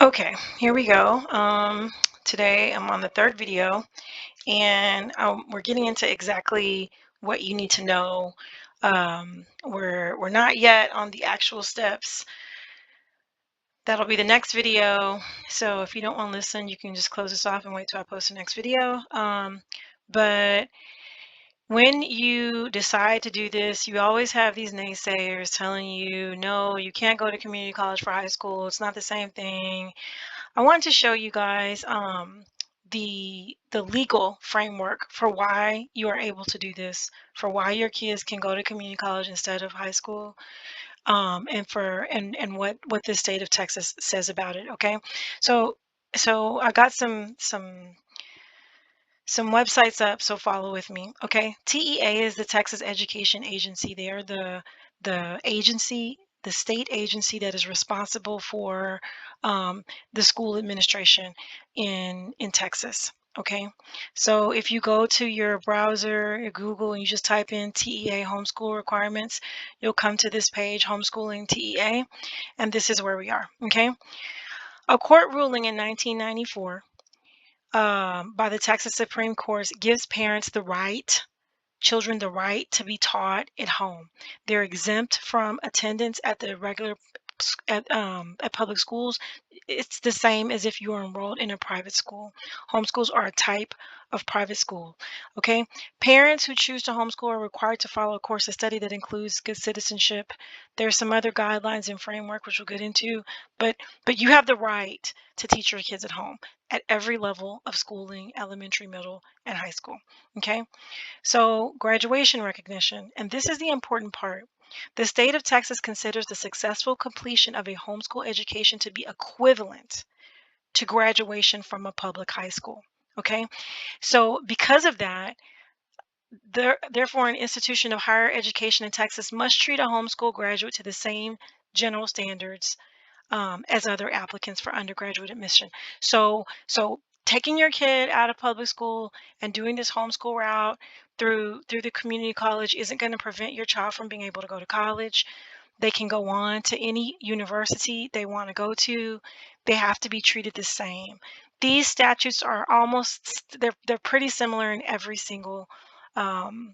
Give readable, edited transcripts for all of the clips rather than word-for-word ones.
Okay, here we go. Today I'm on the third video, and we're getting into exactly what you need to know. We're not yet on the actual steps. That'll be the next video. So if you don't want to listen, you can just close this off and wait till I post the next video. But when you decide to do this, you always have these naysayers telling you, no, you can't go to community college for high school. It's not the same thing. I wanted to show you guys the legal framework for why you are able to do this, for why your kids can go to community college instead of high school, and what the state of Texas says about it. Okay, so I got some websites up, so follow with me. Okay, TEA is the Texas Education Agency. They are the agency, the state agency that is responsible for the school administration in Texas. Okay, so if you go to your browser, your Google, and you just type in TEA homeschool requirements, you'll come to this page, homeschooling TEA, and this is where we are. Okay, a court ruling in 1994 by the Texas Supreme Court gives parents children the right to be taught at home. They're exempt from attendance at the regular at public schools. It's the same as if you are enrolled in a private school. Homeschools are a type of private school. Okay, parents who choose to homeschool are required to follow a course of study that includes good citizenship. There's some other guidelines and framework which we'll get into, but you have the right to teach your kids at home at every level of schooling, elementary, middle, and high school. Okay, so graduation recognition, and this is the important part. The state of Texas considers the successful completion of a homeschool education to be equivalent to graduation from a public high school. Okay, so because of that, therefore, an institution of higher education in Texas must treat a homeschool graduate to the same general standards as other applicants for undergraduate admission. So taking your kid out of public school and doing this homeschool route through the community college isn't going to prevent your child from being able to go to college. They can go on to any university they want to go to. They have to be treated the same. These statutes are they're pretty similar in every single um,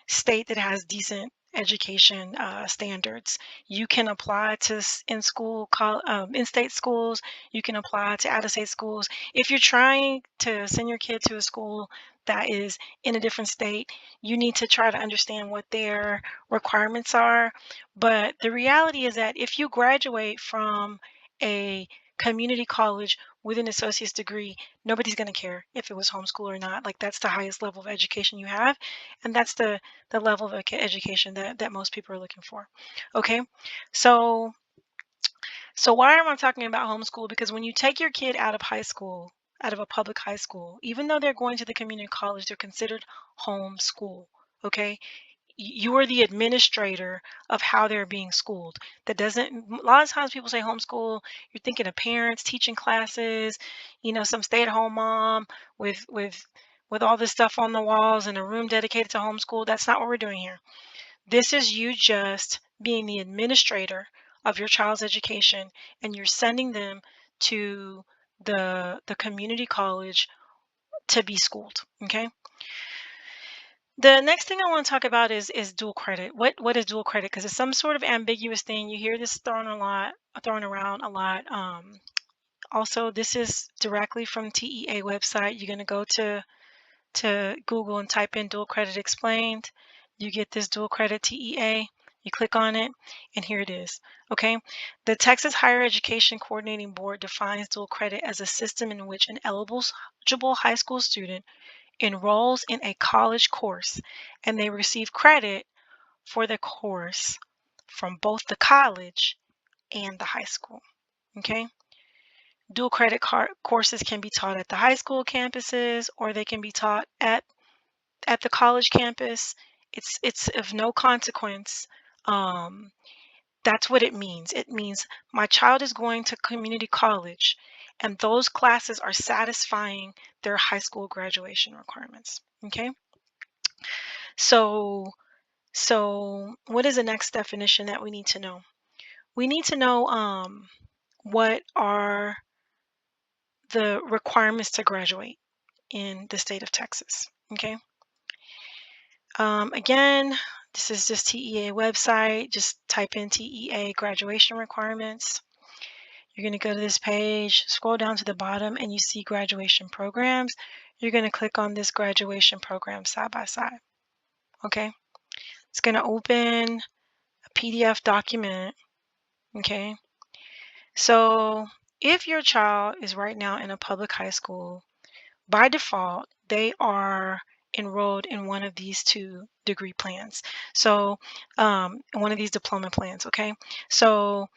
state that has decent education standards. You can apply to in-state schools. You can apply to out-of-state schools. If you're trying to send your kid to a school that is in a different state, you need to try to understand what their requirements are. But the reality is that if you graduate from a community college with an associate's degree, nobody's going to care if it was homeschool or not. Like, that's the highest level of education you have, and that's the level of education that most people are looking for. Okay, so why am I talking about homeschool? Because when you take your kid out of high school, out of a public high school, even though they're going to the community college, they're considered homeschool. Okay, you are the administrator of how they're being schooled. That doesn't, a lot of times people say homeschool, you're thinking of parents teaching classes, some stay-at-home mom with all this stuff on the walls and a room dedicated to homeschool. That's not what we're doing here. This is you just being the administrator of your child's education, and you're sending them to the community college to be schooled. Okay. The next thing I want to talk about is dual credit. What is dual credit? Because it's some sort of ambiguous thing. You hear this thrown around a lot. Also, this is directly from TEA website. You're going to go to Google and type in dual credit explained. You get this dual credit TEA. You click on it, and here it is. Okay, the Texas Higher Education Coordinating Board defines dual credit as a system in which an eligible high school student enrolls in a college course and they receive credit for the course from both the college and the high school. Okay, dual credit courses can be taught at the high school campuses, or they can be taught at the college campus. It's of no consequence. um, that's what it means. It means my child is going to community college, and those classes are satisfying their high school graduation requirements. Okay, so what is the next definition that we need to know? We need to know what are the requirements to graduate in the state of Texas. Okay. Again, this is just TEA website. Just type in TEA graduation requirements. You're going to go to this page, scroll down to the bottom, and you see graduation programs. You're going to click on this graduation program side by side. Okay. It's going to open a PDF document. Okay. So if your child is right now in a public high school, by default, they are enrolled in one of these two degree plans. So, one of these diploma plans, okay? So,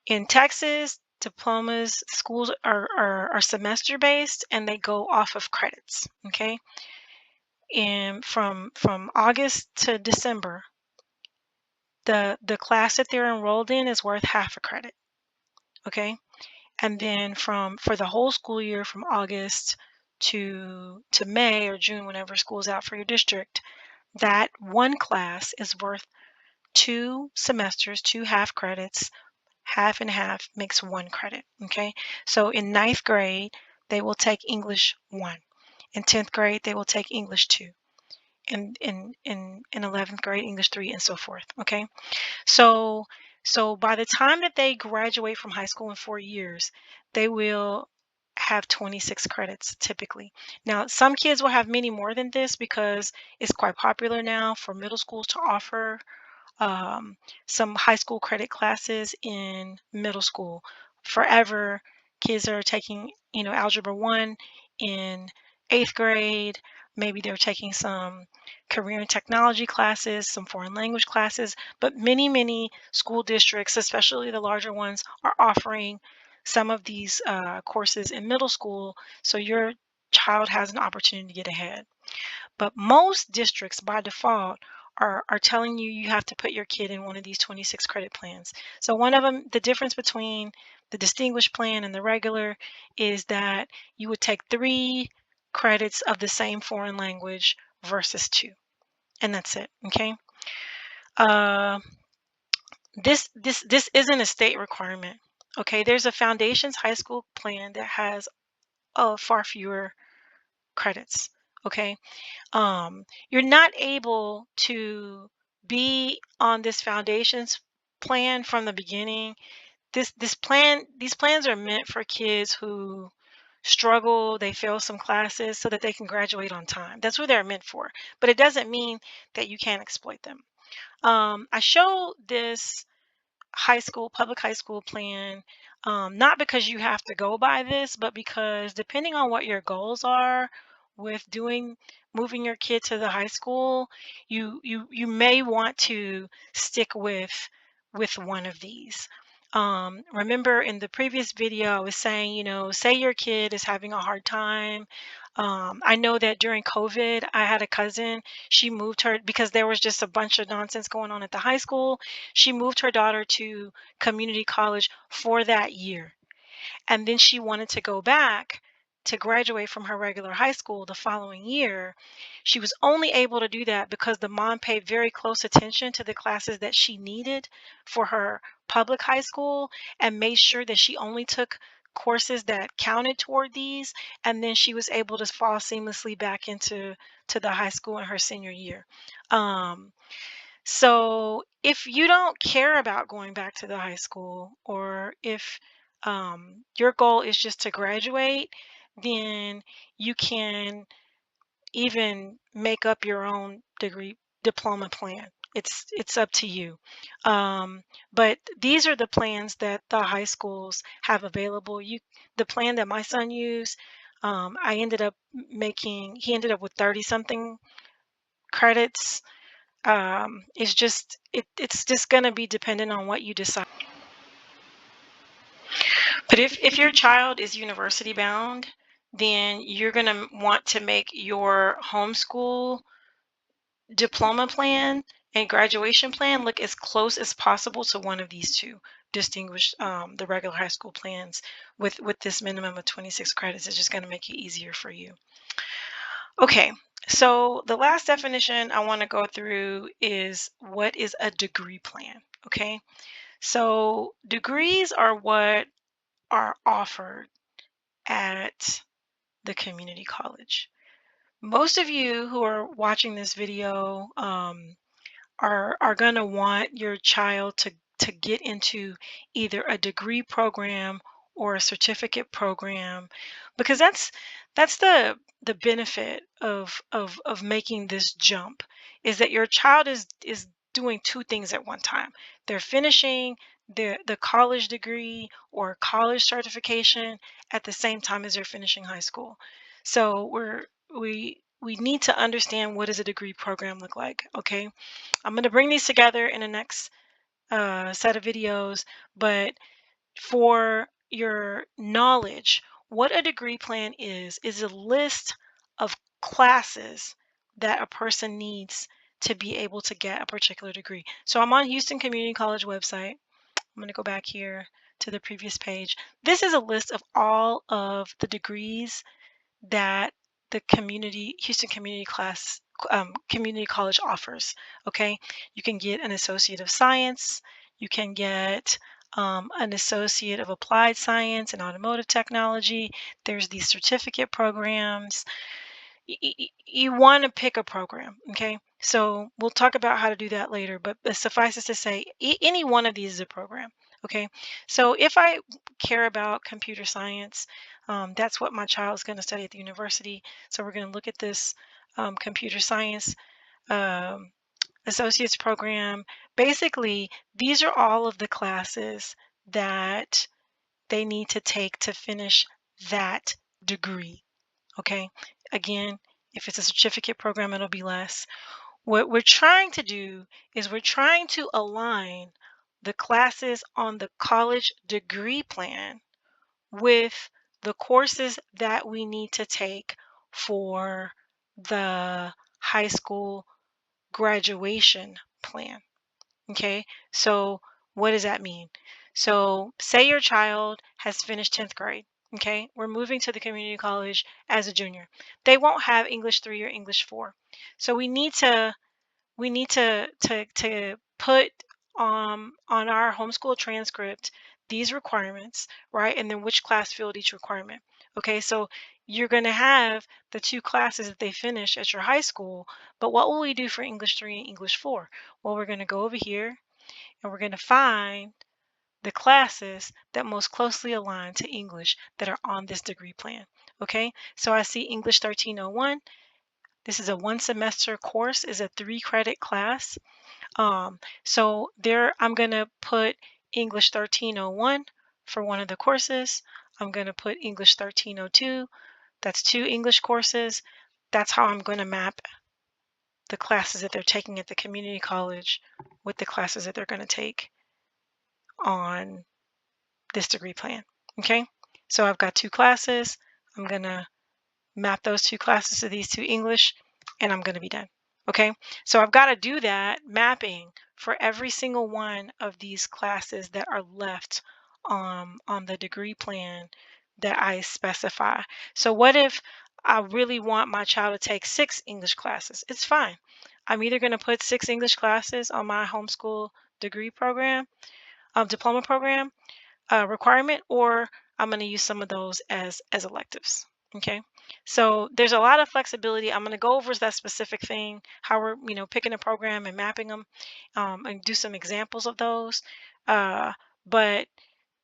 in Texas, diplomas, schools are semester based and they go off of credits, okay? And from August to December, the class that they're enrolled in is worth half a credit, okay? And then for the whole school year from August to May or June, whenever school's out for your district, that one class is worth 2 semesters, 2 half credits. Half and half makes 1 credit. Okay. So in ninth grade, they will take English 1. In 10th grade, they will take English 2. In 11th grade, English 3, and so forth. Okay. So by the time that they graduate from high school in 4 years, they will have 26 credits typically. Now, some kids will have many more than this because it's quite popular now for middle schools to offer um, some high school credit classes in middle school. Forever, kids are taking, Algebra 1 in 8th grade. Maybe they're taking some career and technology classes, some foreign language classes, but many school districts, especially the larger ones, are offering some of these courses in middle school so your child has an opportunity to get ahead. But most districts by default are telling you you have to put your kid in one of these 26 credit plans. So one of them, the difference between the distinguished plan and the regular is that you would take 3 credits of the same foreign language versus 2. And that's it. Okay. Uh, this isn't a state requirement. Okay. There's a foundations high school plan that has far fewer credits. Okay. You're not able to be on this foundations plan from the beginning. These plans are meant for kids who struggle, they fail some classes so that they can graduate on time. That's what they're meant for. But it doesn't mean that you can't exploit them. I show this public high school plan, not because you have to go by this, but because depending on what your goals are with moving your kid to the high school, you may want to stick with one of these. Remember in the previous video, I was saying, say your kid is having a hard time. I know that during COVID, I had a cousin. She moved her because there was just a bunch of nonsense going on at the high school. She moved her daughter to community college for that year. And then she wanted to go back to graduate from her regular high school the following year. She was only able to do that because the mom paid very close attention to the classes that she needed for her public high school and made sure that she only took courses that counted toward these, and then she was able to fall seamlessly back into the high school in her senior year. So if you don't care about going back to the high school, or if your goal is just to graduate, then you can even make up your own diploma plan. It's up to you. But these are the plans that the high schools have available. The plan that my son used, I ended up he ended up with 30 something credits. It's just going to be dependent on what you decide. But if your child is university bound, then you're going to want to make your homeschool diploma plan and graduation plan look as close as possible to one of these two distinguished the regular high school plans with this minimum of 26 credits. Is just going to make it easier for you. Okay, so the last definition I want to go through is what is a degree plan. Okay, so degrees are what are offered at the community college. Most of you who are watching this video are going to want your child to get into either a degree program or a certificate program, because that's the benefit of making this jump, is that your child is doing two things at one time. They're finishing the college degree or college certification at the same time as they're finishing high school. So we need to understand, what does a degree program look like? Okay, I'm going to bring these together in the next set of videos, but for your knowledge, what a degree plan is a list of classes that a person needs to be able to get a particular degree. So I'm on Houston Community College website. I'm going to go back here to the previous page. This is a list of all of the degrees that the Houston Community College offers. Okay, you can get an Associate of Science, you can get an Associate of Applied Science and Automotive Technology. There's these certificate programs. You want to pick a program, okay? So we'll talk about how to do that later, but suffice it to say, any one of these is a program, okay? So if I care about computer science, that's what my child is going to study at the university. So we're going to look at this computer science um, associate's program. Basically, these are all of the classes that they need to take to finish that degree. Okay, again, if it's a certificate program, it'll be less. What we're trying to do is we're trying to align the classes on the college degree plan with the courses that we need to take for the high school graduation plan. Okay, so what does that mean? So, say your child has finished 10th grade. Okay, we're moving to the community college as a junior. They won't have English 3 or English 4. So we need to put on our homeschool transcript these requirements, right? And then which class filled each requirement. Okay, so you're going to have the two classes that they finish at your high school, but what will we do for English 3 and English 4? Well, we're going to go over here and we're going to find the classes that most closely align to English that are on this degree plan. Okay, so I see English 1301. This is a one semester course, is a 3-credit class. So there I'm going to put English 1301 for one of the courses. I'm going to put English 1302. That's 2 English courses. That's how I'm going to map the classes that they're taking at the community college with the classes that they're going to take on this degree plan. Okay, so I've got 2 classes. I'm going to map those 2 classes to these 2 English, and I'm going to be done. Okay, so I've got to do that mapping for every single one of these classes that are left on the degree plan that I specify. So what if I really want my child to take 6 English classes? It's fine. I'm either going to put 6 English classes on my homeschool degree program, diploma program, requirement, or I'm going to use some of those as electives. Okay, so there's a lot of flexibility. I'm going to go over that specific thing, how we're picking a program and mapping them, and do some examples of those. But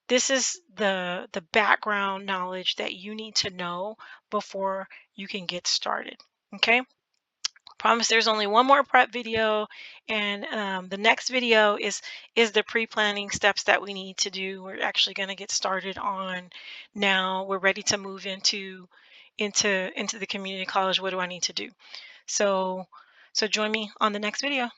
this is the background knowledge that you need to know before you can get started. Okay. Promise there's only one more prep video, and the next video is the pre-planning steps that we need to do. We're actually going to get started on now. We're ready to move into the community college. What do I need to do? So join me on the next video.